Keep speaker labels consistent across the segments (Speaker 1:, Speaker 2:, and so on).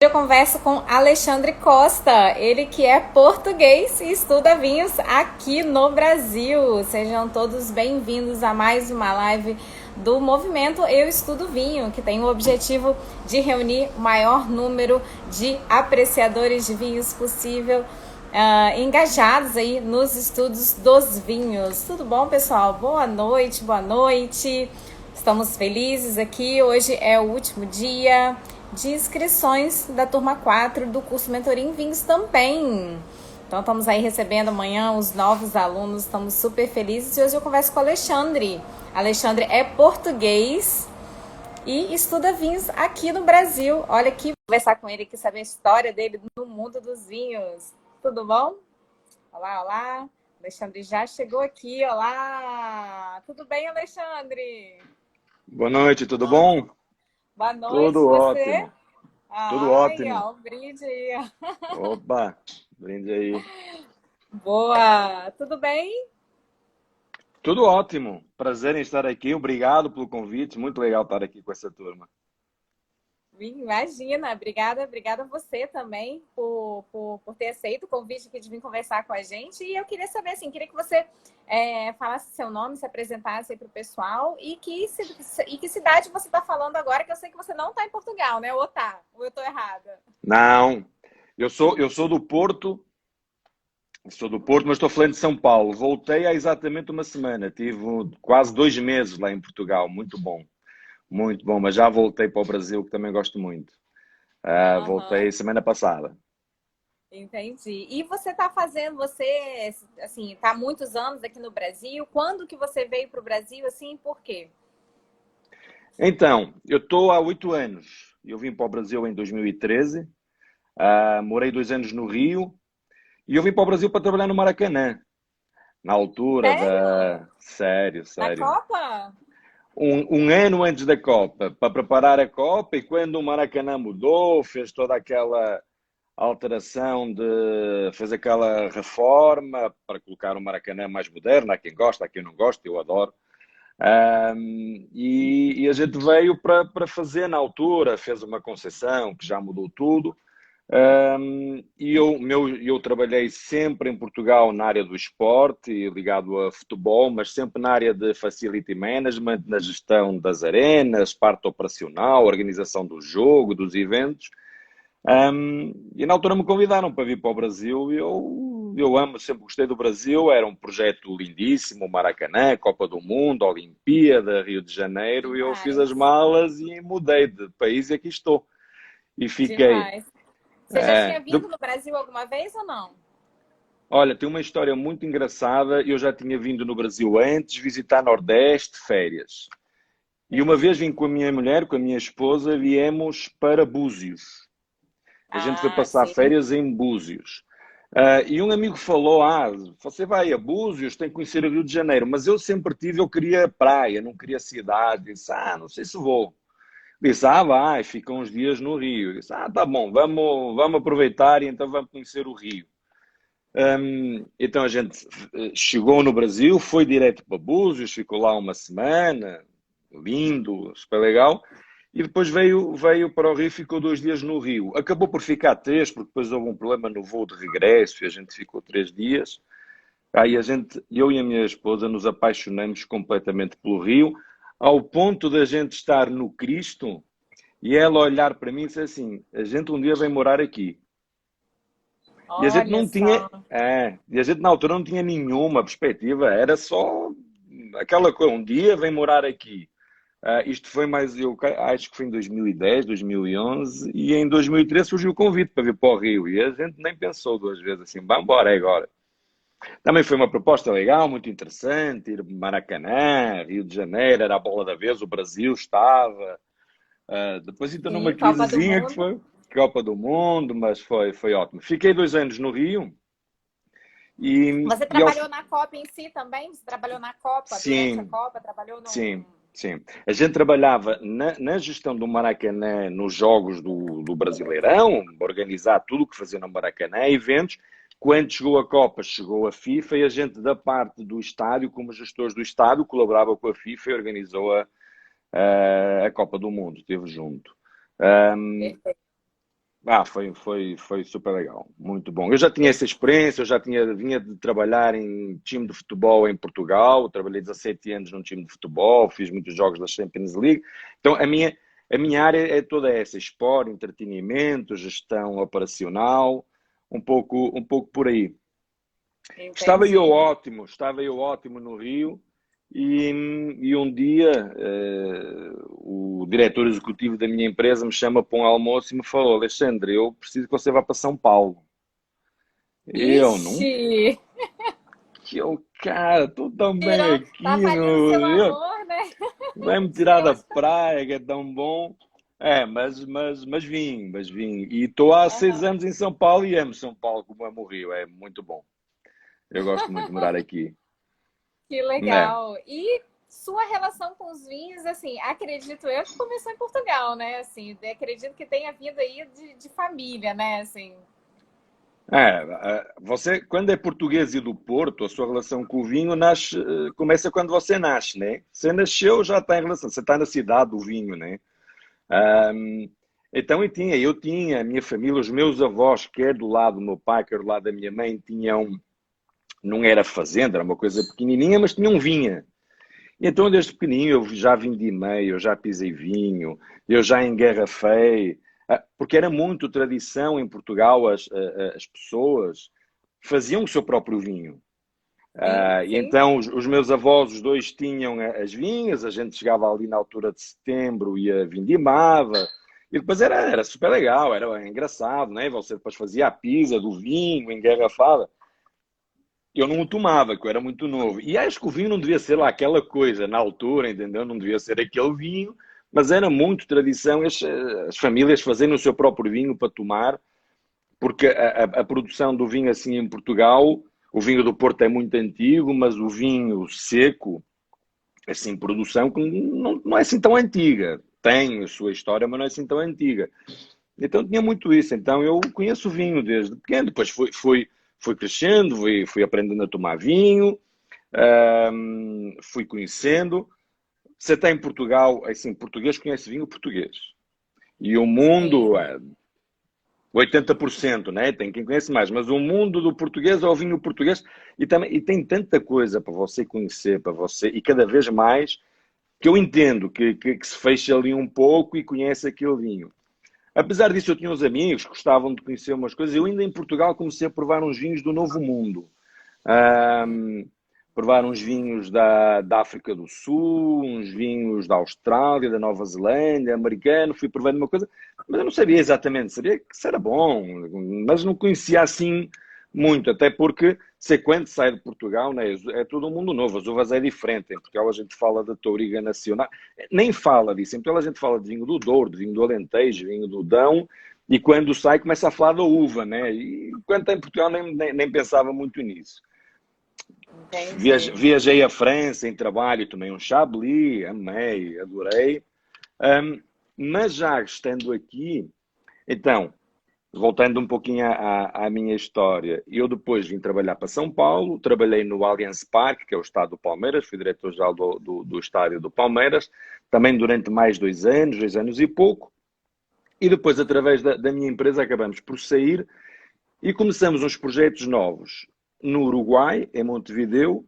Speaker 1: Eu converso com Alexandre Costa, ele que é português e estuda vinhos aqui no Brasil. Sejam todos bem-vindos a mais uma live do movimento Eu Estudo Vinho, que tem o objetivo de reunir o maior número de apreciadores de vinhos possível, engajados aí nos estudos dos vinhos. Tudo bom, pessoal? Boa noite, boa noite. Estamos felizes aqui. Hoje é o último dia de inscrições da turma 4 do curso Mentoria em Vinhos também. Então estamos aí recebendo amanhã os novos alunos, estamos super felizes. E hoje eu converso com o Alexandre. Alexandre é português e estuda vinhos aqui no Brasil. Olha aqui, vou conversar com ele aqui, saber a história dele no mundo dos vinhos. Tudo bom? Olá, olá. Alexandre já chegou aqui, olá. Tudo bem, Alexandre?
Speaker 2: Boa noite, tudo bom?
Speaker 1: Boa noite,
Speaker 2: Tudo
Speaker 1: você?
Speaker 2: ótimo, tudo
Speaker 1: Ai,
Speaker 2: ótimo.
Speaker 1: ó, um brinde aí, ó.
Speaker 2: Opa, brinde aí.
Speaker 1: Boa! Tudo bem?
Speaker 2: Tudo ótimo, prazer em estar aqui, obrigado pelo convite, muito legal estar aqui com essa turma.
Speaker 1: Imagina, obrigada a você também por ter aceito o convite aqui de vir conversar com a gente. E eu queria saber, assim, queria que você falasse seu nome, se apresentasse aí para o pessoal e que cidade você está falando agora, que eu sei que você não está em Portugal, né? Ou tá? Ou eu estou errada?
Speaker 2: Não, eu sou do Porto, mas estou falando de São Paulo. Voltei há exatamente uma semana, tive quase 2 meses lá em Portugal, muito bom, mas já voltei para o Brasil, que também gosto muito.
Speaker 1: Aham.
Speaker 2: Voltei semana passada.
Speaker 1: Entendi. E você está fazendo, assim, está há muitos anos aqui no Brasil. Quando que você veio para o Brasil, assim, por quê?
Speaker 2: Então, eu estou há 8 anos. Eu vim para o Brasil em 2013, morei 2 anos no Rio e eu vim para o Brasil para trabalhar no Maracanã. Na altura
Speaker 1: Sério?
Speaker 2: da. Sério,
Speaker 1: Na
Speaker 2: sério.
Speaker 1: Copa?
Speaker 2: Um ano antes da Copa, para preparar a Copa, e quando o Maracanã mudou, fez toda aquela alteração fez aquela reforma para colocar o Maracanã mais moderno. Há quem gosta, há quem não gosta, eu adoro. E a gente veio para fazer na altura, fez uma concessão que já mudou tudo. E eu trabalhei sempre em Portugal na área do esporte, ligado a futebol, mas sempre na área de facility management, na gestão das arenas, parte operacional, organização do jogo, dos eventos. E na altura me convidaram para vir para o Brasil e eu amo, sempre gostei do Brasil, era um projeto lindíssimo, Maracanã, Copa do Mundo, Olimpíada, Rio de Janeiro, e eu fiz as
Speaker 1: Demais.
Speaker 2: malas e mudei de país e aqui estou. E fiquei.
Speaker 1: Demais. Você já
Speaker 2: É,
Speaker 1: tinha vindo no Brasil alguma vez ou não?
Speaker 2: olha, tem uma história muito engraçada, eu já tinha vindo no Brasil antes, visitar Nordeste, férias. E uma vez
Speaker 1: Entendi.
Speaker 2: vim com a minha mulher, com a minha esposa, viemos para Búzios. A gente foi
Speaker 1: Ah,
Speaker 2: passar
Speaker 1: sim.
Speaker 2: férias em Búzios. E um amigo falou: você vai a Búzios, tem que conhecer o Rio de Janeiro. Mas eu sempre tive, eu queria praia, não queria cidade. Disse: não sei se vou. Disse: vai, fica uns dias no Rio. Disse: tá bom, vamos aproveitar e então vamos conhecer o Rio. Então a gente chegou no Brasil, foi direto para Búzios, ficou lá uma semana, lindo, super legal. E depois veio para o Rio, ficou 2 dias no Rio. Acabou por ficar 3, porque depois houve um problema no voo de regresso e a gente ficou 3 dias. Aí eu e a minha esposa nos apaixonamos completamente pelo Rio, ao ponto da gente estar no Cristo e ela olhar para mim e dizer assim: a gente um dia vem morar aqui. E a gente
Speaker 1: Olha
Speaker 2: não tinha,
Speaker 1: só.
Speaker 2: e a gente na altura não tinha nenhuma perspectiva, era só aquela coisa, um dia vem morar aqui. Isto foi mais, eu acho que foi em 2010, 2011, e em 2013 surgiu o convite para vir para o Rio, e a gente nem pensou duas vezes assim, vamos embora é agora. Também foi uma proposta legal, muito interessante, ir Maracanã, Rio de Janeiro, era a bola da vez, o Brasil estava. Depois entrou numa
Speaker 1: Sim, Copa do
Speaker 2: crisezinha que
Speaker 1: Mundo.
Speaker 2: foi Copa do Mundo, mas foi ótimo. Fiquei 2 anos no Rio
Speaker 1: Você
Speaker 2: e ao,
Speaker 1: trabalhou na Copa em si também? Você trabalhou na Copa, durante a
Speaker 2: sim,
Speaker 1: Copa? Trabalhou
Speaker 2: sim,
Speaker 1: num...
Speaker 2: sim. A gente trabalhava na gestão do Maracanã, nos jogos do Brasileirão, organizar tudo o que fazia no Maracanã, eventos. Quando chegou a Copa, chegou a FIFA e a gente da parte do estádio, como gestores do estádio, colaborava com a FIFA e organizou a Copa do Mundo, esteve junto. Um,
Speaker 1: Perfeito.
Speaker 2: Foi super legal, muito bom. Eu já tinha essa experiência, vinha de trabalhar em time de futebol em Portugal, trabalhei 17 anos num time de futebol, fiz muitos jogos da Champions League. Então a minha área é toda essa, esporte, entretenimento, gestão operacional, um pouco por aí.
Speaker 1: Entendi.
Speaker 2: Estava eu ótimo no Rio e, e um dia o diretor executivo da minha empresa me chama para um almoço e me falou: Alexandre, eu preciso que você vá para São Paulo. Eu não,
Speaker 1: Ixi,
Speaker 2: que eu, cara, estou tão bem
Speaker 1: tava
Speaker 2: aqui,
Speaker 1: ali o seu
Speaker 2: meu,
Speaker 1: amor, né?
Speaker 2: vai me tirar da
Speaker 1: Deus.
Speaker 2: praia, que é tão bom. Mas vim. E estou há seis
Speaker 1: Aham.
Speaker 2: anos em São Paulo e amo São Paulo como amo o Rio, é muito bom. Eu gosto muito de morar aqui.
Speaker 1: Que
Speaker 2: É.
Speaker 1: legal. E sua relação com os vinhos, assim, acredito eu que começou em Portugal, né? Assim, acredito que tenha vindo aí de família, né? Assim,
Speaker 2: Você, quando é português e do Porto, a sua relação com o vinho começa quando você nasce, né? Você nasceu, já está em relação, você está na cidade do vinho, né? Ahm, então eu tinha, a minha família, os meus avós, quer do lado do meu pai, quer do lado da minha mãe, não era fazenda, era uma coisa pequenininha, mas tinham vinha. Então, desde pequenininho, eu já vindimei, eu já pisei vinho, eu já engarrafei, porque era muito tradição em Portugal, as pessoas faziam o seu próprio vinho.
Speaker 1: sim,
Speaker 2: E
Speaker 1: sim.
Speaker 2: então, os meus avós, os dois, tinham as vinhas, a gente chegava ali na altura de setembro e a vindimava, e depois era super legal, era engraçado, né? Você depois fazia a pisa do vinho, engarrafava. Eu não o tomava, que eu era muito novo. E acho que o vinho não devia ser lá aquela coisa na altura, entendeu? Não devia ser aquele vinho, mas era muito tradição as famílias fazerem o seu próprio vinho para tomar, porque a produção do vinho assim em Portugal, o vinho do Porto é muito antigo, mas o vinho seco, assim, produção que não é assim tão antiga. Tem a sua história, mas não é assim tão antiga. Então tinha muito isso. Então eu conheço o vinho desde pequeno, depois fui crescendo, fui aprendendo a tomar vinho, fui conhecendo. Você está em Portugal, assim, português conhece vinho português. E o mundo,
Speaker 1: Sim.
Speaker 2: 80%, né? Tem quem conhece mais, mas o mundo do português é o vinho português e tem tanta coisa para você conhecer, para você, e cada vez mais, que eu entendo que se fecha ali um pouco e conhece aquele vinho. Apesar disso, eu tinha uns amigos que gostavam de conhecer umas coisas. Eu ainda em Portugal comecei a provar uns vinhos do Novo Mundo. Ahm, Provar uns vinhos da África do Sul, uns vinhos da Austrália, da Nova Zelândia, americano. Fui provando uma coisa, mas eu não sabia exatamente. Sabia que isso era bom, mas não conhecia assim muito. Até porque, sei quando sai de Portugal, né, é todo um mundo novo. As uvas é diferente. Em Portugal a gente fala da Touriga Nacional. Nem fala disso. Em Portugal a gente fala de vinho do Douro, de vinho do Alentejo, vinho do Dão. E quando sai começa a falar da uva, né? E quando está em Portugal nem pensava muito nisso.
Speaker 1: Entendi.
Speaker 2: Viajei à França em trabalho, tomei um Chablis, amei, adorei. Um, mas já estando aqui, então, voltando um pouquinho à minha história, eu depois vim trabalhar para São Paulo, trabalhei no Allianz Parque, que é o estádio do Palmeiras, fui diretor-geral do estádio do Palmeiras, também durante mais 2 anos e pouco, e depois, através da minha empresa, acabamos por sair e começamos uns projetos novos no Uruguai, em Montevideo,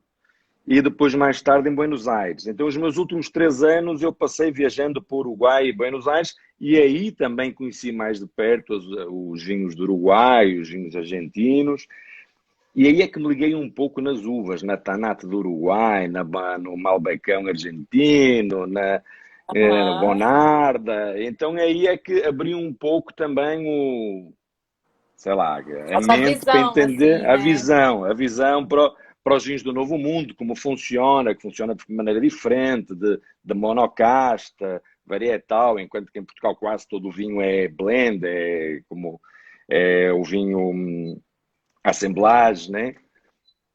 Speaker 2: e depois mais tarde em Buenos Aires. Então, os meus últimos 3 anos eu passei viajando por Uruguai e Buenos Aires e aí também conheci mais de perto os vinhos do Uruguai, os vinhos argentinos. E aí é que me liguei um pouco nas uvas, na Tanat do Uruguai, no Malbecão argentino, na
Speaker 1: Aham.
Speaker 2: Bonarda. Então aí é que abri um pouco também sei lá, a
Speaker 1: A sua
Speaker 2: mente para
Speaker 1: visão,
Speaker 2: entender
Speaker 1: assim, né?
Speaker 2: a visão para os vinhos do Novo Mundo, como funciona, que funciona de maneira diferente, de monocasta, varietal, enquanto que em Portugal quase todo o vinho é blend, é como o vinho assemblage, né?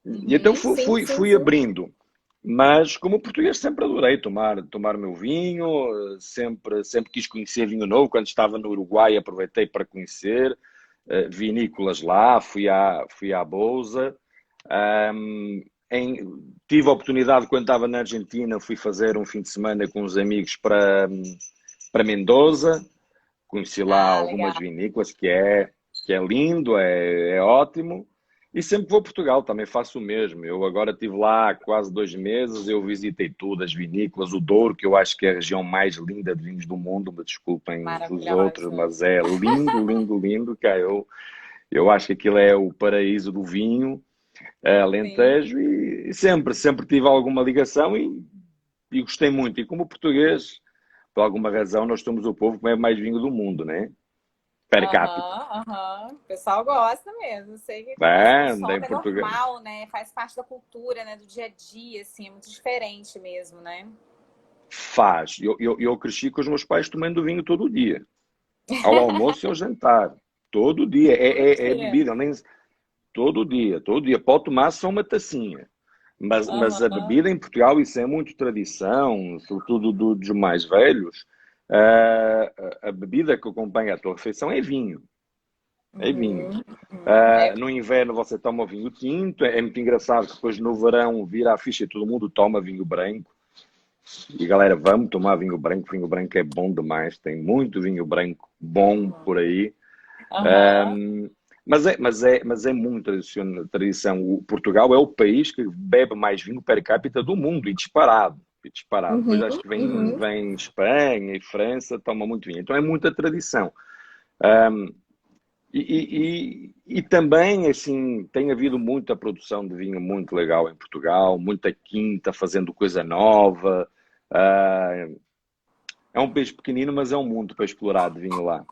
Speaker 2: E então
Speaker 1: Uhum,
Speaker 2: fui,
Speaker 1: sim,
Speaker 2: fui,
Speaker 1: sim,
Speaker 2: fui
Speaker 1: sim.
Speaker 2: abrindo. Mas como português sempre adorei tomar meu vinho, sempre quis conhecer vinho novo. Quando estava no Uruguai aproveitei para conhecer vinícolas lá, fui à Bouza. Um, Tive a oportunidade, quando estava na Argentina, fui fazer um fim de semana com uns amigos para Mendoza. Conheci lá
Speaker 1: Ah,
Speaker 2: algumas
Speaker 1: legal.
Speaker 2: vinícolas que é lindo, é ótimo. E sempre que vou a Portugal também faço o mesmo. Eu agora estive lá há quase 2 meses, eu visitei tudo, as vinícolas, o Douro, que eu acho que é a região mais linda de vinhos do mundo, me desculpem os outros,
Speaker 1: Maravilhosa.
Speaker 2: mas é lindo, lindo, lindo, cara. Eu acho que aquilo é o paraíso do vinho, é
Speaker 1: Sim.
Speaker 2: Alentejo, e sempre tive alguma ligação e gostei muito. E como português, por alguma razão, nós somos o povo que bebe mais vinho do mundo, né? Per capita.
Speaker 1: Aham, aham. O pessoal gosta mesmo. Eu sei que quando eles
Speaker 2: É, em
Speaker 1: consomem é
Speaker 2: Portugal.
Speaker 1: normal, né? Faz parte da cultura, né? Do dia a dia, assim, é muito diferente mesmo, né?
Speaker 2: Faz. Eu cresci com os meus pais tomando vinho todo dia. Ao almoço e ao jantar. Todo dia.
Speaker 1: Todo
Speaker 2: É
Speaker 1: dia.
Speaker 2: bebida. Nem... Todo dia. Todo dia. Pode tomar só uma tacinha. Mas a
Speaker 1: Aham.
Speaker 2: bebida em Portugal, isso é muito tradição, sobretudo dos mais velhos. A bebida que acompanha a tua refeição é vinho. É vinho.
Speaker 1: Uhum. Uhum. É.
Speaker 2: No inverno você toma vinho tinto. É muito engraçado que depois no verão vira a ficha e todo mundo toma vinho branco. E galera, vamos tomar vinho branco. Vinho branco é bom demais. Tem muito vinho branco bom por aí.
Speaker 1: Aham.
Speaker 2: Mas é muito tradição. O Portugal é o país que bebe mais vinho per capita do mundo, e disparado. E disparado. Depois
Speaker 1: Uhum.
Speaker 2: acho que vem,
Speaker 1: Uhum.
Speaker 2: vem Espanha e França, toma muito vinho. Então é muita tradição. E também, assim, tem havido muita produção de vinho muito legal em Portugal, muita quinta fazendo coisa nova. Ah, é um país pequenino, mas é um mundo para explorar de vinho lá.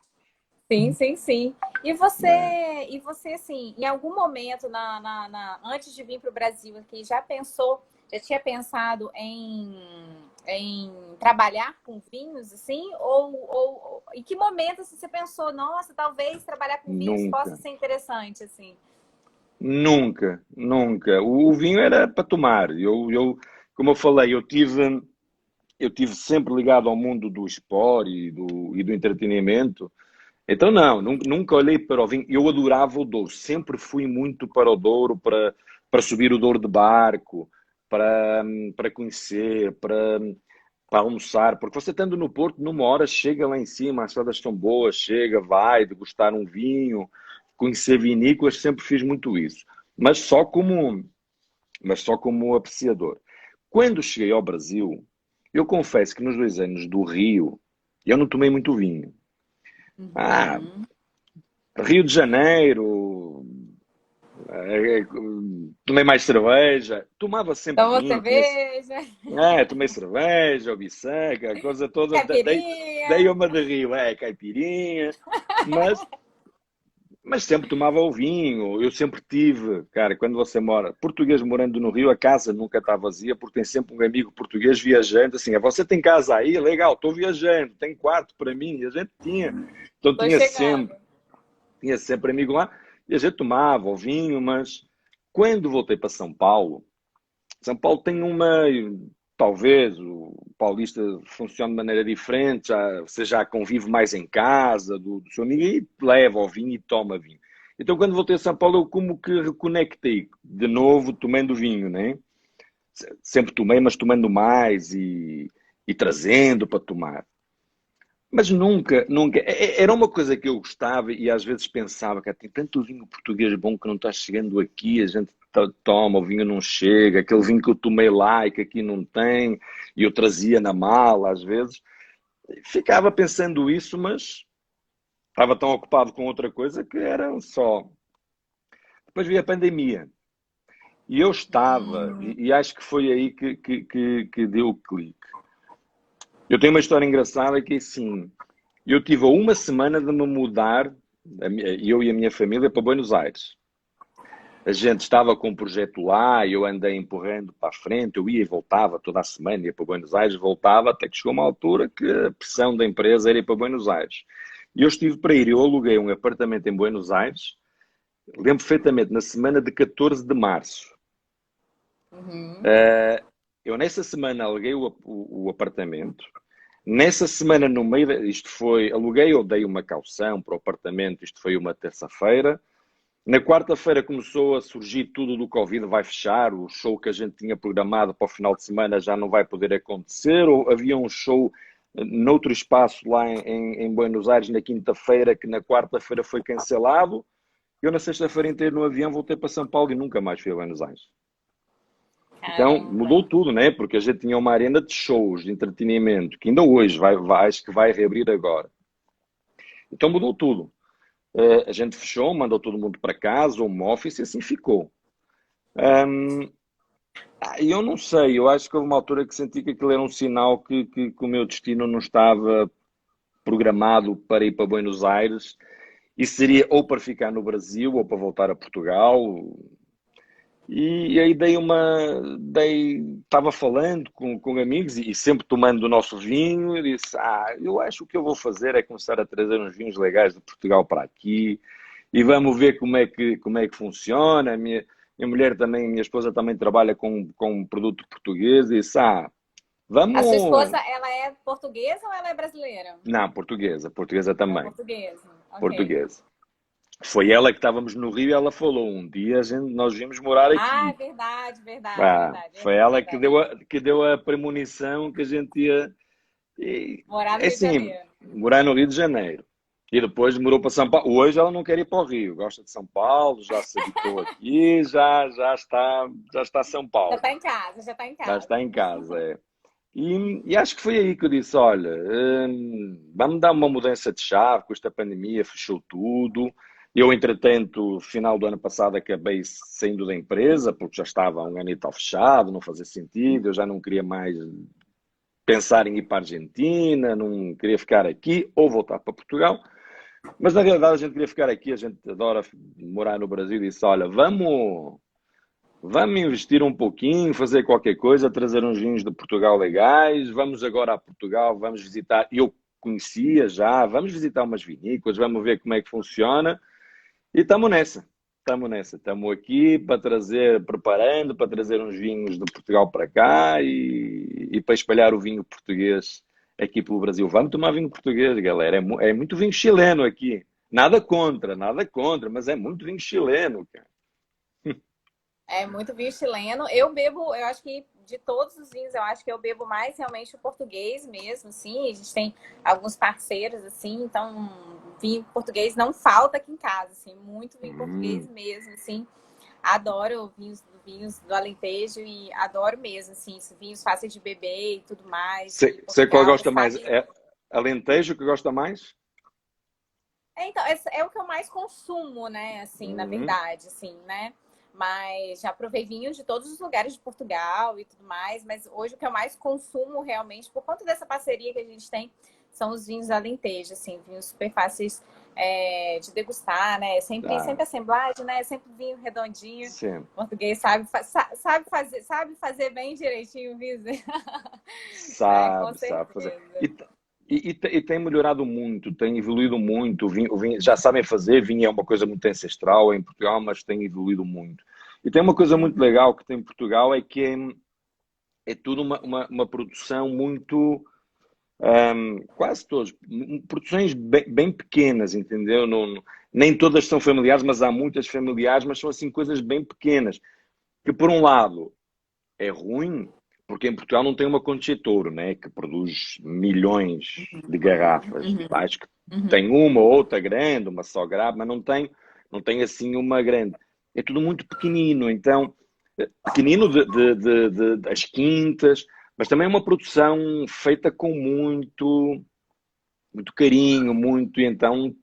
Speaker 1: Sim, sim, sim.
Speaker 2: Né?
Speaker 1: E você, assim, em algum momento antes de vir para o Brasil aqui, já tinha pensado em trabalhar com vinhos, assim? Ou em que momento assim, você pensou, nossa, talvez trabalhar com vinhos possa
Speaker 2: Nunca,
Speaker 1: ser interessante, assim?
Speaker 2: nunca, nunca. O vinho era para tomar. Como eu falei, eu tive sempre ligado ao mundo do esporte e do entretenimento. Então, não, nunca olhei para o vinho. Eu adorava o Douro, sempre fui muito para o Douro, para subir o Douro de barco, para conhecer, para almoçar, porque você estando no Porto, numa hora chega lá em cima, as estradas são boas, chega, vai, degustar um vinho, conhecer vinícolas, sempre fiz muito isso, mas só como apreciador. Quando cheguei ao Brasil, eu confesso que nos 2 anos do Rio, eu não tomei muito vinho. Ah,
Speaker 1: Uhum.
Speaker 2: Rio de Janeiro, eh, tomei mais cerveja, tomava sempre
Speaker 1: Tomou
Speaker 2: vinho,
Speaker 1: cerveja,
Speaker 2: tomei cerveja, bisanca, a coisa toda, dei
Speaker 1: caipirinha.
Speaker 2: uma de Rio, caipirinha, mas, mas sempre tomava o vinho, eu sempre tive, cara, quando você mora, português morando no Rio, a casa nunca está vazia, porque tem sempre um amigo português viajando, assim, você tem casa aí? Legal, estou viajando, tem quarto para mim, e a gente tinha, então
Speaker 1: Tô
Speaker 2: tinha
Speaker 1: chegando.
Speaker 2: sempre. Tinha sempre amigo lá e a gente tomava o vinho, mas quando voltei para São Paulo tem talvez o paulista funcione de maneira diferente, você já convive mais em casa do seu amigo e leva o vinho e toma vinho. Então quando voltei a São Paulo eu como que reconectei de novo tomando vinho, né? Sempre tomei, mas tomando mais e trazendo para tomar. Mas nunca, nunca. Era uma coisa que eu gostava e às vezes pensava que tem tanto vinho português bom que não está chegando aqui, a gente toma, o vinho não chega, aquele vinho que eu tomei lá e que aqui não tem, e eu trazia na mala às vezes. Ficava pensando isso, mas estava tão ocupado com outra coisa que era só. Depois veio a pandemia e eu estava,
Speaker 1: Hum.
Speaker 2: e acho que foi aí que deu o clique. Eu tenho uma história engraçada que é assim. Eu tive uma semana de me mudar, eu e a minha família, para Buenos Aires. A gente estava com um projeto lá, eu andei empurrando para a frente, eu ia e voltava toda a semana, ia para Buenos Aires, voltava, até que chegou uma altura que a pressão da empresa era ir para Buenos Aires. E eu estive para ir, eu aluguei um apartamento em Buenos Aires, lembro perfeitamente, na semana de 14 de março.
Speaker 1: Uhum.
Speaker 2: Eu nessa semana aluguei o apartamento. Nessa semana, no meio, isto foi, aluguei ou dei uma caução para o apartamento, isto foi uma terça-feira. Na quarta-feira começou a surgir tudo do Covid, vai fechar, o show que a gente tinha programado para o final de semana já não vai poder acontecer, ou havia um show noutro espaço lá em Buenos Aires na quinta-feira, que na quarta-feira foi cancelado. Eu na sexta-feira entrei no avião, voltei para São Paulo e nunca mais fui a Buenos Aires. Então
Speaker 1: Caramba.
Speaker 2: mudou tudo, né? Porque a gente tinha uma arena de shows, de entretenimento, que ainda hoje acho que vai reabrir agora. Então mudou tudo. A gente fechou, mandou todo mundo para casa, home office, e assim ficou. E eu não sei, eu acho que houve uma altura que senti que aquilo era um sinal que o meu destino não estava programado para ir para Buenos Aires e seria ou para ficar no Brasil ou para voltar a Portugal. E aí estava falando com amigos e sempre tomando o nosso vinho e disse, eu acho que o que eu vou fazer é começar a trazer uns vinhos legais de Portugal para aqui e vamos ver como é que funciona. Minha mulher também, minha esposa também trabalha com produto português e disse,
Speaker 1: A sua esposa,
Speaker 2: vamos...
Speaker 1: ela é portuguesa ou ela é brasileira?
Speaker 2: Não, portuguesa
Speaker 1: Ela é
Speaker 2: também,
Speaker 1: portuguesa. Ok.
Speaker 2: portuguesa. Foi ela que estávamos no Rio e ela falou, um dia nós viemos morar
Speaker 1: Ah, é
Speaker 2: aqui.
Speaker 1: verdade, verdade, verdade.
Speaker 2: Foi
Speaker 1: Lembrei
Speaker 2: ela que
Speaker 1: agora.
Speaker 2: deu a premonição que a gente ia.
Speaker 1: Morar no
Speaker 2: É
Speaker 1: Rio de
Speaker 2: assim,
Speaker 1: Janeiro.
Speaker 2: morar no Rio de Janeiro. E depois mudou para São Paulo. Hoje ela não quer ir para o Rio, gosta de São Paulo, já se habitou aqui, já está São
Speaker 1: Já
Speaker 2: Paulo,
Speaker 1: está em casa, já está em
Speaker 2: já
Speaker 1: casa.
Speaker 2: está em casa. É. E acho que foi aí que eu disse: olha, vamos dar uma mudança de chave, com esta pandemia fechou tudo. Eu, entretanto, final do ano passado, acabei saindo da empresa, porque já estava um ano e tal fechado, não fazia sentido, eu já não queria mais pensar em ir para a Argentina, não queria ficar aqui ou voltar para Portugal. Mas na realidade a gente queria ficar aqui, a gente adora morar no Brasil e disse: olha, vamos investir um pouquinho, fazer qualquer coisa, trazer uns vinhos de Portugal legais. Vamos agora a Portugal, vamos visitar. Eu conhecia já, vamos visitar umas vinícolas, vamos ver como é que funciona. E estamos nessa. Estamos nessa. Estamos aqui para trazer, preparando, para trazer uns vinhos de Portugal para cá e para espalhar o vinho português aqui pelo Brasil. Vamos tomar vinho português, galera. É muito vinho chileno aqui. Nada contra, mas é muito vinho chileno, cara.
Speaker 1: É muito vinho chileno. Eu bebo, eu acho que de todos os vinhos, eu acho que eu bebo mais realmente o português mesmo, assim. A gente tem alguns parceiros, assim, então vinho português não falta aqui em casa, assim, muito vinho português
Speaker 2: Hum.
Speaker 1: mesmo, assim. Adoro vinhos do Alentejo e adoro mesmo, assim, vinhos fáceis de beber e tudo mais. E
Speaker 2: Sei qual
Speaker 1: Portugal,
Speaker 2: gosta mais.
Speaker 1: sabe?
Speaker 2: É Alentejo que gosta mais?
Speaker 1: Então, esse é o que eu mais consumo, né? Assim, na
Speaker 2: Uhum.
Speaker 1: verdade, assim, né? Mas já provei vinho de todos os lugares de Portugal e tudo mais. Mas hoje o que eu mais consumo realmente, por conta dessa parceria que a gente tem, são os vinhos Alentejo, assim, vinhos super fáceis de degustar, né? Sempre
Speaker 2: Ah,
Speaker 1: assemblagem, né? Sempre vinho redondinho.
Speaker 2: sim.
Speaker 1: O português sabe fazer bem direitinho o vinho, né? Com
Speaker 2: Sabe fazer.
Speaker 1: certeza.
Speaker 2: E tem melhorado muito, tem evoluído muito. O vinho, já sabem fazer, vinho é uma coisa muito ancestral em Portugal, mas tem evoluído muito. E tem uma coisa muito
Speaker 1: Uhum.
Speaker 2: legal que tem em Portugal, é que é tudo uma produção muito, quase todos, produções bem pequenas, entendeu? Nem todas são familiares, mas há muitas familiares, mas são assim coisas bem pequenas, que por um lado é ruim, porque em Portugal não tem uma Conchetouro, né, que produz milhões de garrafas.
Speaker 1: Uhum.
Speaker 2: Acho que
Speaker 1: Uhum.
Speaker 2: tem uma ou outra grande, uma só grave, mas não tem assim uma grande. É tudo muito pequenino, então, pequenino das quintas, mas também é uma produção feita com muito carinho, muito, e então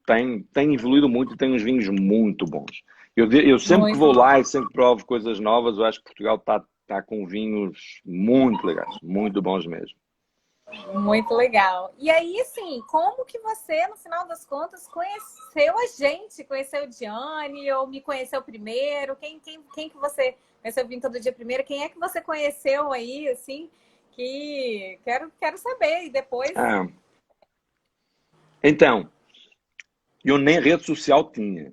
Speaker 2: tem evoluído muito e tem uns vinhos muito bons. Eu sempre que
Speaker 1: Muito
Speaker 2: vou lá
Speaker 1: bom.
Speaker 2: e sempre provo coisas novas, eu acho que Portugal está com vinhos muito legais, muito bons mesmo.
Speaker 1: Muito legal. E aí, assim, como que você, no final das contas, conheceu a gente? Conheceu o Gianni ou me conheceu primeiro? Quem que você conheceu vindo todo dia primeiro? Quem é que você conheceu aí, assim, que quero saber. E depois,
Speaker 2: Ah, então, eu nem rede social tinha.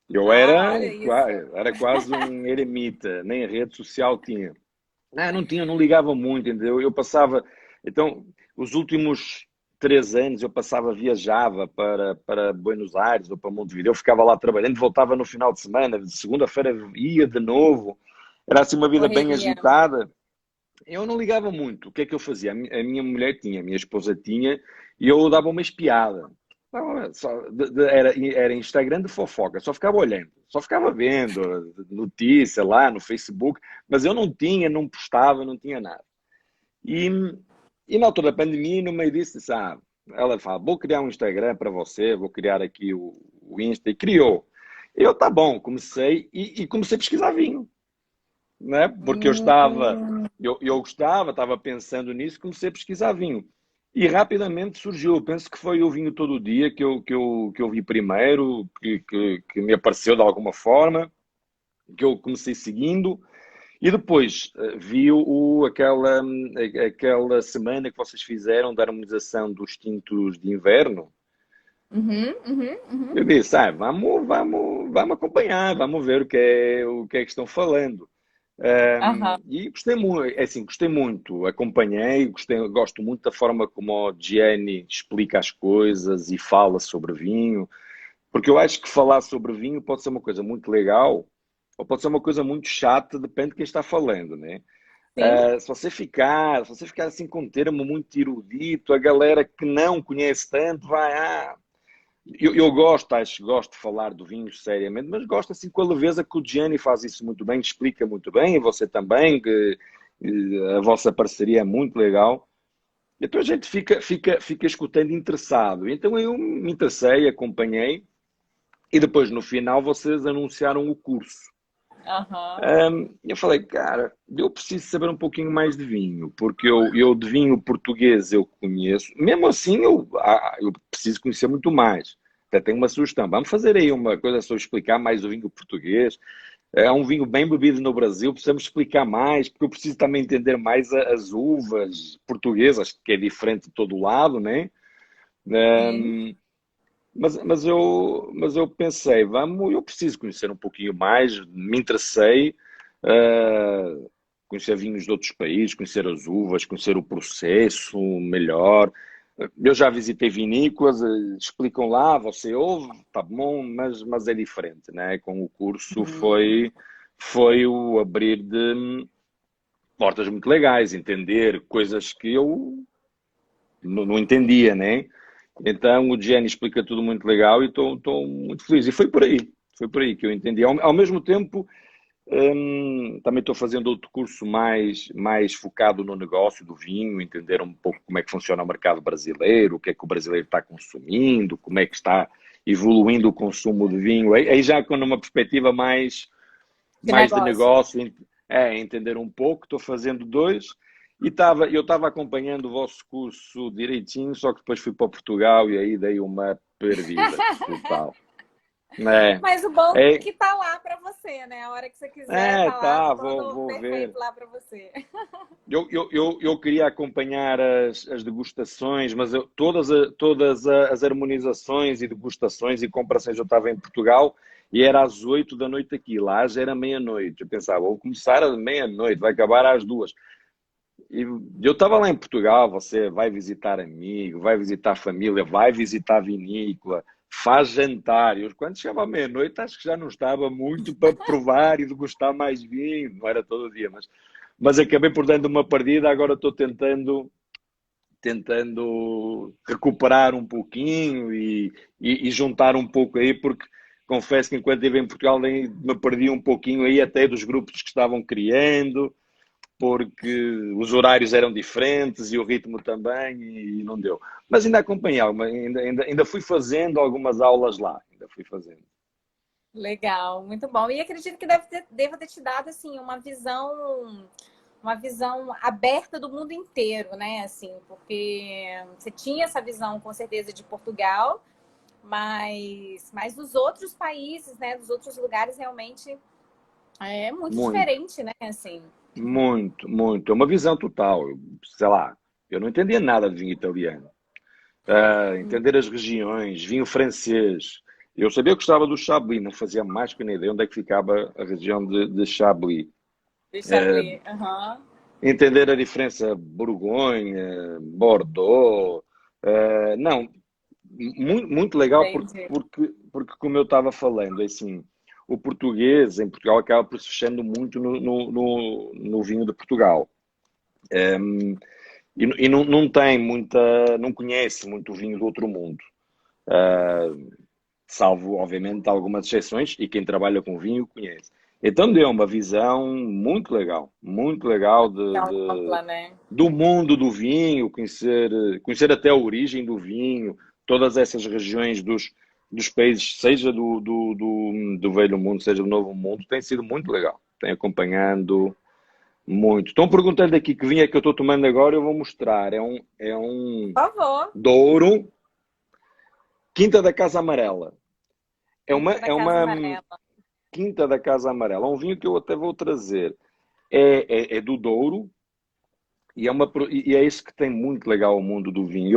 Speaker 2: Eu
Speaker 1: olha isso.
Speaker 2: era quase um eremita, nem rede social tinha. Não tinha, não ligava muito, entendeu? Eu passava, então, os últimos 3 anos eu passava, viajava para Buenos Aires ou para Montevideo, eu ficava lá trabalhando, voltava no final de semana, de segunda-feira ia de novo, era assim uma vida bem
Speaker 1: Correria.
Speaker 2: agitada, Eu não ligava muito. O que é que eu fazia? A minha mulher tinha, a minha esposa tinha, e eu dava uma espiada. Era Instagram de fofoca, só ficava olhando, só ficava vendo notícia lá no Facebook, mas eu não tinha, não postava, não tinha nada. E, e na altura da pandemia, no meio disso, disse, ela fala, vou criar um Instagram para você, vou criar aqui o Insta, e criou. Eu, tá bom, comecei e comecei a pesquisar vinho, né? Porque eu gostava, estava pensando nisso, comecei a pesquisar vinho. E rapidamente surgiu, eu penso que foi o vinho todo dia que eu vi primeiro, que me apareceu de alguma forma, que eu comecei seguindo. E depois vi aquela semana que vocês fizeram da harmonização dos tintos de inverno.
Speaker 1: Uhum, uhum, uhum.
Speaker 2: Eu disse, vamos acompanhar, vamos ver o que é que estão falando.
Speaker 1: Aham.
Speaker 2: E gostei muito, é assim, gostei muito, acompanhei, gosto muito da forma como o Gianni explica as coisas e fala sobre vinho, porque eu acho que falar sobre vinho pode ser uma coisa muito legal ou pode ser uma coisa muito chata, depende de quem está falando, né?
Speaker 1: Sim.
Speaker 2: Se você ficar assim com um termo muito erudito, a galera que não conhece tanto vai, eu gosto de falar do vinho seriamente, mas gosto assim com a leveza que o Gianni faz isso muito bem, explica muito bem, e você também, que a vossa parceria é muito legal. Então a gente fica escutando interessado. Então eu me interessei, acompanhei, e depois no final vocês anunciaram o curso.
Speaker 1: Aham.
Speaker 2: Eu falei, cara, eu preciso saber um pouquinho mais de vinho, porque eu de vinho português eu conheço, mesmo assim eu preciso conhecer muito mais. Até tenho uma sugestão, vamos fazer aí uma coisa só explicar mais o vinho português. É um vinho bem bebido no Brasil, precisamos explicar mais, porque eu preciso também entender mais as uvas portuguesas, que é diferente de todo lado, né?
Speaker 1: Sim.
Speaker 2: Hum, mas eu pensei, eu preciso conhecer um pouquinho mais, me interessei, conhecer vinhos de outros países, conhecer as uvas, conhecer o processo melhor. Eu já visitei vinícolas, explicam lá, você ouve, tá bom, mas é diferente, né? Com o curso foi o abrir de portas muito legais, entender coisas que eu não entendia, né? Então o Jenny explica tudo muito legal e estou muito feliz. E foi por aí que eu entendi. Ao mesmo tempo, também estou fazendo outro curso mais focado no negócio do vinho, entender um pouco como é que funciona o mercado brasileiro, o que é que o brasileiro está consumindo, como é que está evoluindo o consumo de vinho. Aí já com uma perspectiva mais,
Speaker 1: De
Speaker 2: mais de
Speaker 1: negócio.
Speaker 2: negócio, entender um pouco. Estou fazendo dois. Eu estava acompanhando o vosso curso direitinho, só que depois fui para Portugal e aí dei uma perdida total. É,
Speaker 1: Mas o bom é
Speaker 2: é,
Speaker 1: que tá lá para você, né? A hora que você quiser, tá lá
Speaker 2: tá, vou,
Speaker 1: todo
Speaker 2: vou ver.
Speaker 1: perfeito lá para você.
Speaker 2: Eu queria acompanhar as degustações, mas todas as harmonizações e degustações e comparações eu estava em Portugal e era às 8 da noite aqui, lá já era meia-noite. Eu pensava, vou começar às meia-noite, vai acabar às 2. E eu estava lá em Portugal, você vai visitar amigo, vai visitar família, vai visitar vinícola, faz jantar. E quando chegava à meia-noite, acho que já não estava muito para provar e degustar mais vinho, não era todo dia, mas acabei por dando uma perdida, agora estou tentando recuperar um pouquinho e juntar um pouco aí, porque confesso que enquanto estive em Portugal me perdi um pouquinho aí até dos grupos que estavam criando, porque os horários eram diferentes e o ritmo também, e não deu. Mas ainda acompanhei, ainda fui fazendo algumas aulas lá, ainda fui fazendo.
Speaker 1: Legal, muito bom. E acredito que deva ter te dado assim uma visão aberta do mundo inteiro, né? Assim, porque você tinha essa visão com certeza de Portugal, mas dos outros países, né? Dos outros lugares realmente é muito
Speaker 2: Muito,
Speaker 1: diferente, né? Assim.
Speaker 2: muito, muito. É uma visão total. Sei lá, eu não entendia nada de vinho italiano. Entender as regiões, vinho francês. Eu sabia que gostava do Chablis, não fazia mais que nem ideia onde é que ficava a região de Chablis.
Speaker 1: Deixa eu ler. Aham.
Speaker 2: Entender a diferença Borgonha, Bordeaux. Não, muito, muito legal
Speaker 1: Entendi.
Speaker 2: porque, como eu estava falando, é assim, o português em Portugal acaba por se fechando muito no vinho de Portugal. E não tem muita, não conhece muito o vinho do outro mundo. Salvo, obviamente, algumas exceções, e quem trabalha com vinho conhece. Então deu uma visão muito legal
Speaker 1: Então, ampla, né?
Speaker 2: do mundo do vinho, conhecer até a origem do vinho, todas essas regiões dos países, seja do Velho Mundo, seja do Novo Mundo, tem sido muito legal. Tem acompanhando muito. Estão perguntando aqui que vinho é que eu estou tomando agora, eu vou mostrar. É um
Speaker 1: Por favor.
Speaker 2: Douro, Quinta da Casa Amarela. É uma,
Speaker 1: Quinta da
Speaker 2: é
Speaker 1: Casa
Speaker 2: uma
Speaker 1: Amarela.
Speaker 2: Quinta da Casa Amarela. É um vinho que eu até vou trazer. É do Douro e é isso que tem muito legal o mundo do vinho.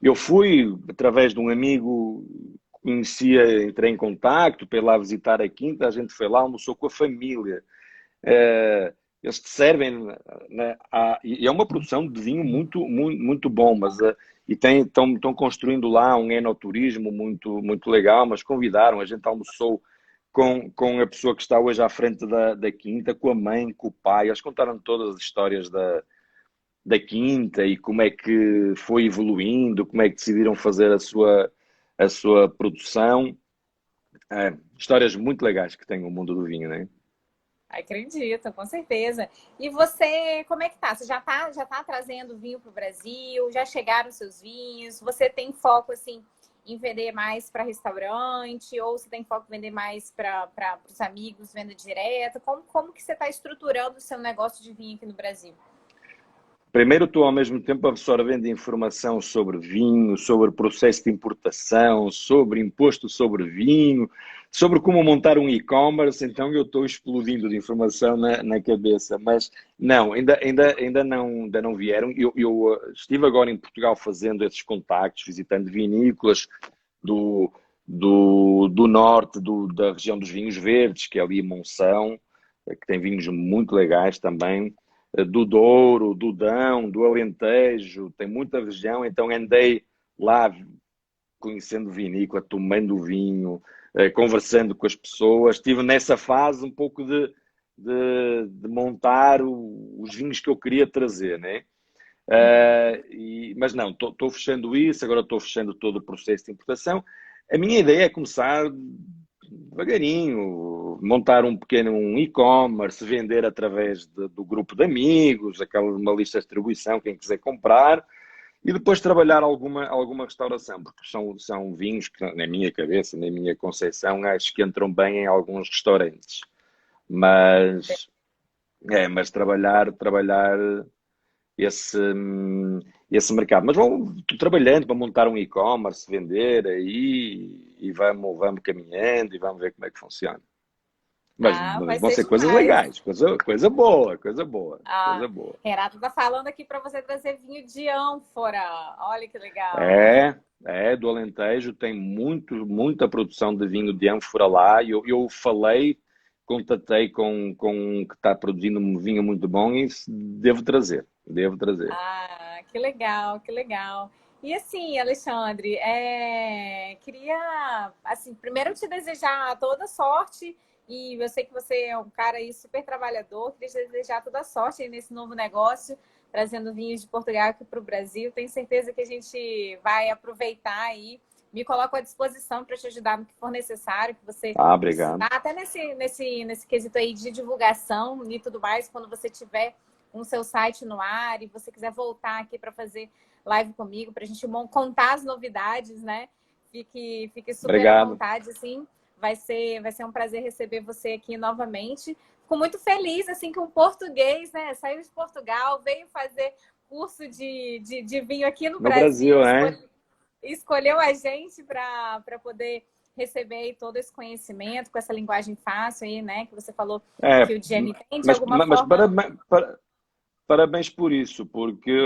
Speaker 2: Eu fui através de um amigo, conhecia, entrei em contacto para ir lá visitar a Quinta, a gente foi lá, almoçou com a família. Eles te servem, né, e é uma produção de vinho muito bom, mas estão construindo lá um enoturismo muito legal, mas convidaram, a gente almoçou com a pessoa que está hoje à frente da Quinta, com a mãe, com o pai, eles contaram todas as histórias da Quinta e como é que foi evoluindo, como é que decidiram fazer a sua produção. Histórias muito legais que tem o mundo do vinho, né?
Speaker 1: Acredito, com certeza. E você, como é que tá? Você já tá trazendo vinho para o Brasil? Já chegaram os seus vinhos? Você tem foco, assim, em vender mais para restaurante? Ou você tem foco em vender mais para os amigos, venda direta? Como que você está estruturando o seu negócio de vinho aqui no Brasil?
Speaker 2: Primeiro, estou ao mesmo tempo absorvendo informação sobre vinho, sobre processo de importação, sobre imposto sobre vinho, sobre como montar um e-commerce. Então, eu estou explodindo de informação na cabeça. Mas não, ainda não vieram. Eu estive agora em Portugal fazendo esses contactos, visitando vinícolas do, do norte, da região dos vinhos verdes, que é ali Monção, que tem vinhos muito legais também, do Douro, do Dão, do Alentejo, tem muita região, então andei lá conhecendo vinícola, tomando vinho, conversando com as pessoas. Estive nessa fase um pouco de montar os vinhos que eu queria trazer, né? Mas não, estou fechando isso, agora estou fechando todo o processo de importação. A minha ideia é começar devagarinho, montar um pequeno e-commerce, vender através do grupo de amigos, uma lista de distribuição, quem quiser comprar, e depois trabalhar alguma restauração, porque são vinhos que, na minha cabeça, na minha concepção, acho que entram bem em alguns restaurantes. Mas, mas trabalhar esse, esse mercado. Mas vão trabalhando para montar um e-commerce, vender aí e vamos caminhando e vamos ver como é que funciona.
Speaker 1: Ah,
Speaker 2: Mas
Speaker 1: vai
Speaker 2: vão
Speaker 1: ser
Speaker 2: ser coisas
Speaker 1: demais.
Speaker 2: legais, coisa boa, coisa boa,
Speaker 1: Ah,
Speaker 2: coisa boa.
Speaker 1: Renato tá falando aqui para você trazer vinho de ânfora. Olha que legal.
Speaker 2: Do Alentejo tem muita produção de vinho de ânfora lá. Eu contatei com um que está produzindo um vinho muito bom e devo trazer.
Speaker 1: Ah, que legal, que legal. E assim, Alexandre, queria, assim, primeiro te desejar toda sorte, e eu sei que você é um cara aí super trabalhador, queria te desejar toda sorte aí nesse novo negócio, trazendo vinhos de Portugal aqui para o Brasil. Tenho certeza que a gente vai aproveitar aí. Me coloco à disposição para te ajudar no que for necessário, que você
Speaker 2: Obrigado.
Speaker 1: precisar, até nesse quesito aí de divulgação e tudo mais, quando você tiver com o seu site no ar e você quiser voltar aqui para fazer live comigo, para a gente contar as novidades, né? Fique super à
Speaker 2: Obrigado.
Speaker 1: vontade, assim. Vai ser um prazer receber você aqui novamente. Fico muito feliz, assim, que um português, né? Saiu de Portugal, veio fazer curso de vinho aqui no
Speaker 2: No
Speaker 1: Brasil,
Speaker 2: Brasil, hein?
Speaker 1: escolheu a gente para poder receber aí todo esse conhecimento com essa linguagem fácil aí, né? Que você falou
Speaker 2: É,
Speaker 1: que o Jenny entende de
Speaker 2: mas,
Speaker 1: alguma
Speaker 2: mas
Speaker 1: forma.
Speaker 2: parabéns por isso, porque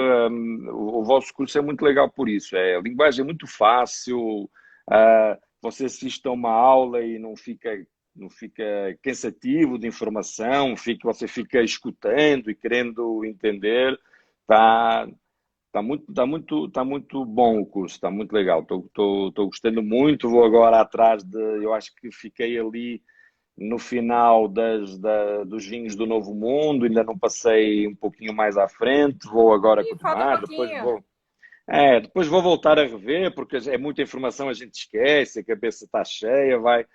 Speaker 2: o vosso curso é muito legal por isso. A linguagem é muito fácil, você assiste a uma aula e não fica cansativo de informação, você fica escutando e querendo entender. Tá, tá muito bom o curso, está muito legal. Estou gostando muito, vou agora atrás de. Eu acho que fiquei ali. no final dos vinhos do Novo Mundo, ainda não passei um pouquinho mais à frente, vou agora
Speaker 1: Ih, falta
Speaker 2: continuar,
Speaker 1: pouquinho.
Speaker 2: depois vou voltar a rever, porque é muita informação, a gente esquece, a cabeça está cheia, vai.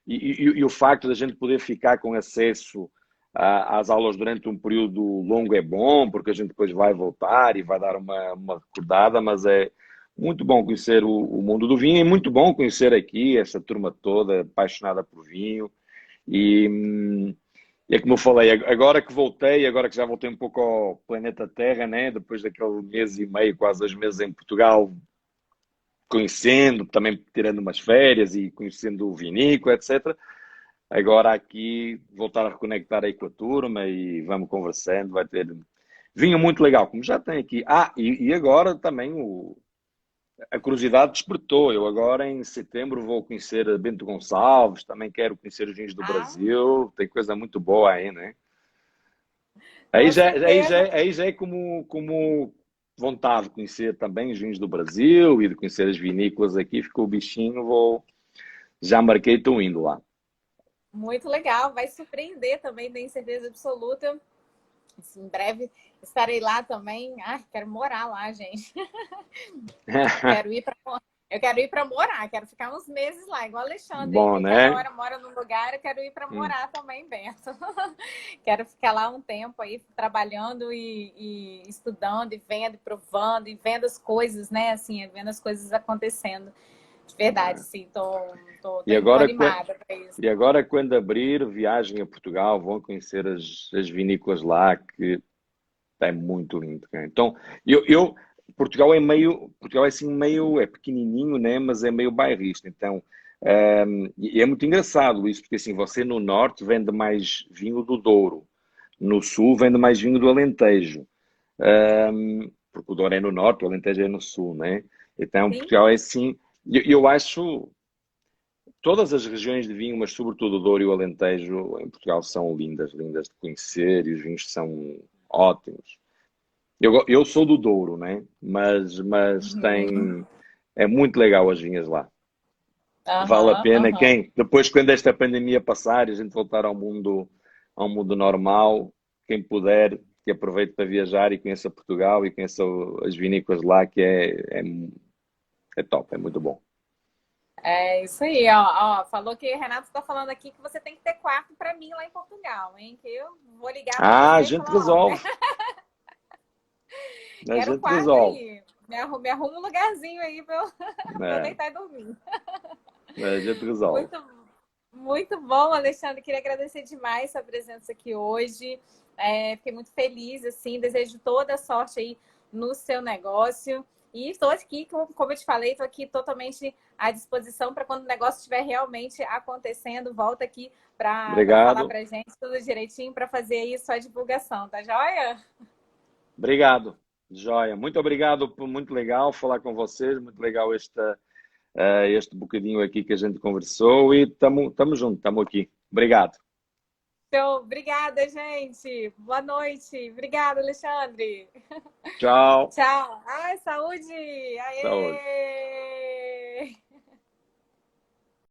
Speaker 2: E o facto da gente poder ficar com acesso às aulas durante um período longo é bom, porque a gente depois vai voltar e vai dar uma recordada, mas é muito bom conhecer o mundo do vinho, e muito bom conhecer aqui essa turma toda apaixonada por vinho. E, e é como eu falei, agora que voltei, agora que já voltei um pouco ao planeta Terra, né? Depois daquele mês e meio, quase 2 meses em Portugal, conhecendo, também tirando umas férias e conhecendo o vinícola, etc. Agora aqui voltar a reconectar aí com a turma e vamos conversando, vai ter vinho muito legal, como já tem aqui. E agora também a curiosidade despertou. Eu agora em setembro vou conhecer a Bento Gonçalves, também quero conhecer os vinhos do
Speaker 1: Ah,
Speaker 2: Brasil, tem coisa muito boa aí, né?
Speaker 1: com certeza.
Speaker 2: Aí já é como vontade de conhecer também os vinhos do Brasil e de conhecer as vinícolas aqui, ficou o bichinho, já marquei, estou indo lá.
Speaker 1: Muito legal, vai surpreender também, tenho certeza absoluta. Assim, em breve estarei lá também. Ai, quero morar lá, gente. Quero ir para eu quero ir para morar, quero ficar uns meses lá, igual o Alexandre aí,
Speaker 2: Bom,
Speaker 1: que cada
Speaker 2: né?
Speaker 1: hora mora num lugar, eu quero ir para
Speaker 2: Hum,
Speaker 1: morar também, Bento. Quero ficar lá um tempo aí trabalhando e estudando e vendo e provando e vendo as coisas, né? Assim, vendo as coisas acontecendo. De verdade,
Speaker 2: é.
Speaker 1: sim, tô
Speaker 2: E agora,
Speaker 1: animada para isso.
Speaker 2: e agora, quando abrir, viagem a Portugal, vão conhecer as vinícolas lá, que é muito lindo, cara. Então, Portugal é assim meio, é pequenininho, né? Mas é meio bairrista. Então, e é muito engraçado isso, porque assim, você no norte vende mais vinho do Douro, no sul vende mais vinho do Alentejo. Porque o Douro é no norte, o Alentejo é no sul, né? Então,
Speaker 1: Sim,
Speaker 2: Portugal é assim. Eu acho todas as regiões de vinho, mas sobretudo o Douro e o Alentejo em Portugal são lindas, lindas de conhecer e os vinhos são ótimos. Eu sou do Douro, né? Mas
Speaker 1: uhum.
Speaker 2: é muito legal as vinhas lá. Vale a
Speaker 1: Aham,
Speaker 2: pena.
Speaker 1: aham.
Speaker 2: Depois, quando esta pandemia passar e a gente voltar ao mundo normal, quem puder, que aproveite para viajar e conheça Portugal e conheça as vinícolas lá, que é top, é muito bom.
Speaker 1: É isso aí, ó. Falou que Renato está falando aqui que você tem que ter quarto para mim lá em Portugal, hein? Que eu vou ligar para
Speaker 2: Ah, a
Speaker 1: você e
Speaker 2: gente
Speaker 1: falar, ó,
Speaker 2: resolve. A
Speaker 1: quero um
Speaker 2: gente
Speaker 1: quarto
Speaker 2: resolve.
Speaker 1: aí. Me arruma um lugarzinho aí para eu, pra eu
Speaker 2: É,
Speaker 1: deitar e dormir.
Speaker 2: a gente resolve.
Speaker 1: Muito, muito bom, Alexandre. Queria agradecer demais sua presença aqui hoje. Fiquei muito feliz, assim, desejo toda a sorte aí no seu negócio. E estou aqui, como eu te falei, estou aqui totalmente à disposição para quando o negócio estiver realmente acontecendo. Volta aqui para falar
Speaker 2: Obrigado.
Speaker 1: para a gente tudo direitinho, para fazer aí sua divulgação, tá joia?
Speaker 2: Obrigado. Joia. Muito obrigado, muito legal falar com vocês, muito legal este bocadinho aqui que a gente conversou e tamo junto, estamos aqui. Obrigado.
Speaker 1: Então, obrigada, gente. Boa noite. Obrigada, Alexandre.
Speaker 2: Tchau.
Speaker 1: Tchau. Ai, saúde!
Speaker 2: Saúde.
Speaker 1: Aê!